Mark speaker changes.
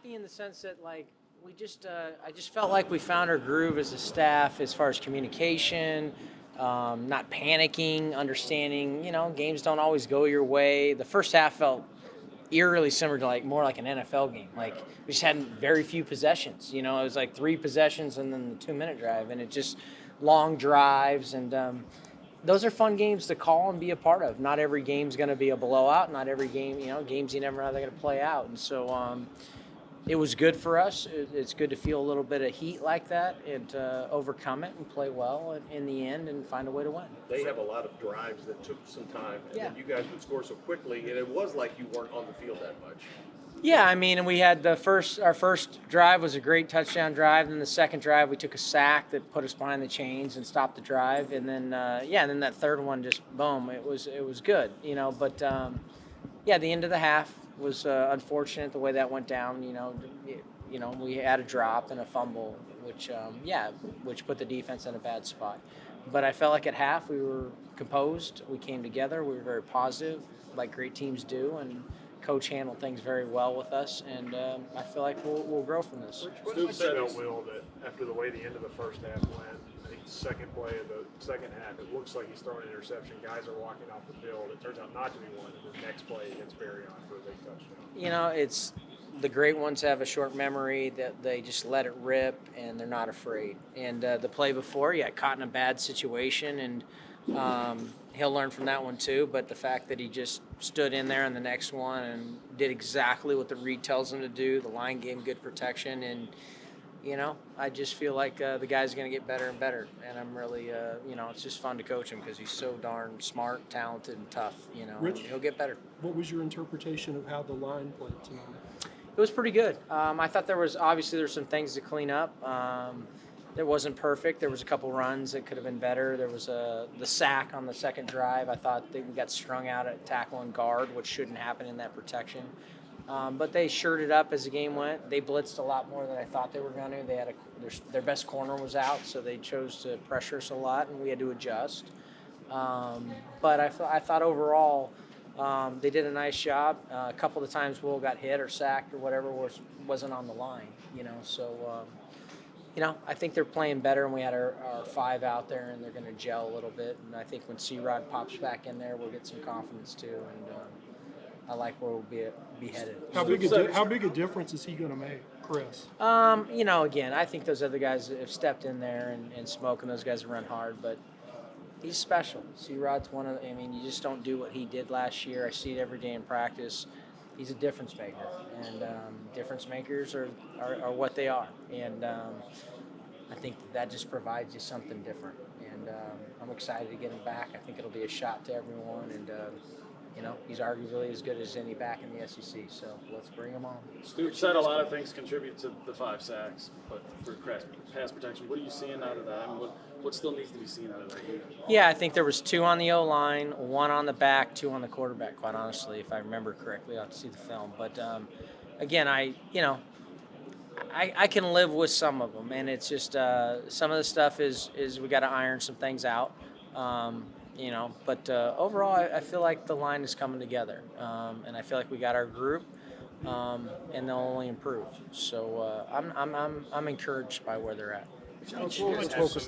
Speaker 1: happy in the sense that I just felt like we found our groove as a staff as far as communication, not panicking, understanding. Games don't always go your way. The first half felt eerily similar to more like an NFL game. Like we just had very few possessions. It was like 3 possessions and then the 2-minute drive, and it just long drives and. Those are fun games to call and be a part of. Not every game's going to be a blowout. Not every game, games you never know how they're going to play out. And so it was good for us. It's good to feel a little bit of heat like that and overcome it and play well in the end and find a way to win.
Speaker 2: They have a lot of drives that took some time, and then you guys would score so quickly, and it was like you weren't on the field that much.
Speaker 1: Yeah, I mean, and we had our first drive was a great touchdown drive. Then the second drive, we took a sack that put us behind the chains and stopped the drive. And then, and then that third one just boom, it was good, But the end of the half was unfortunate the way that went down. We had a drop and a fumble, which put the defense in a bad spot. But I felt like at half we were composed, we came together, we were very positive, like great teams do, and Coach handled things very well with us, and I feel like we'll grow from this.
Speaker 3: Stu said, Will, that after the way the end of the first half went, I think the second play of the second half, it looks like he's throwing an interception. Guys are walking off the field. It turns out not to be one, and the next play against Barry on for a big touchdown.
Speaker 1: It's the great ones have a short memory that they just let it rip, and they're not afraid. And the play before, caught in a bad situation, and he'll learn from that one too, but the fact that he just stood in there in the next one and did exactly what the read tells him to do, the line gave him good protection, and, I just feel like the guy's going to get better and better, and I'm really, it's just fun to coach him because he's so darn smart, talented, and tough,
Speaker 4: Rich,
Speaker 1: he'll get better.
Speaker 4: What was your interpretation of how the line played tonight?
Speaker 1: It was pretty good. I thought there's some things to clean up. It wasn't perfect. There was a couple runs that could have been better. There was the sack on the second drive. I thought that we got strung out at tackle and guard, which shouldn't happen in that protection. But they shored it up as the game went. They blitzed a lot more than I thought they were going to. They had their best corner was out, so they chose to pressure us a lot, and we had to adjust. But I thought overall they did a nice job. A couple of times Will got hit or sacked or whatever wasn't on the line, So. I think they're playing better, and we had our 5 out there, and they're going to gel a little bit. And I think when C-Rod pops back in there, we'll get some confidence too. And I like where we'll be headed.
Speaker 4: How big a difference is he going to make, Chris?
Speaker 1: Again, I think those other guys have stepped in there and smoke, and those guys run hard. But he's special. C-Rod's one of. You just don't do what he did last year. I see it every day in practice. He's a difference maker, and difference makers are what they are. And I think that just provides you something different. And I'm excited to get him back. I think it'll be a shot to everyone. And, he's arguably as good as any back in the SEC. So let's bring him on.
Speaker 5: Stu said a lot of things contribute to the 5 sacks, but for pass protection, what are you seeing out of that? What still needs to be seen out of that?
Speaker 1: Yeah, I think there was 2 on the O-line, 1 on the back, 2 on the quarterback, quite honestly, if I remember correctly. I'll have to see the film. But, again, I can live with some of them, and it's just some of the stuff is we got to iron some things out, But overall, I feel like the line is coming together, and I feel like we got our group, and they'll only improve. So I'm encouraged by where they're at.
Speaker 4: Let's focus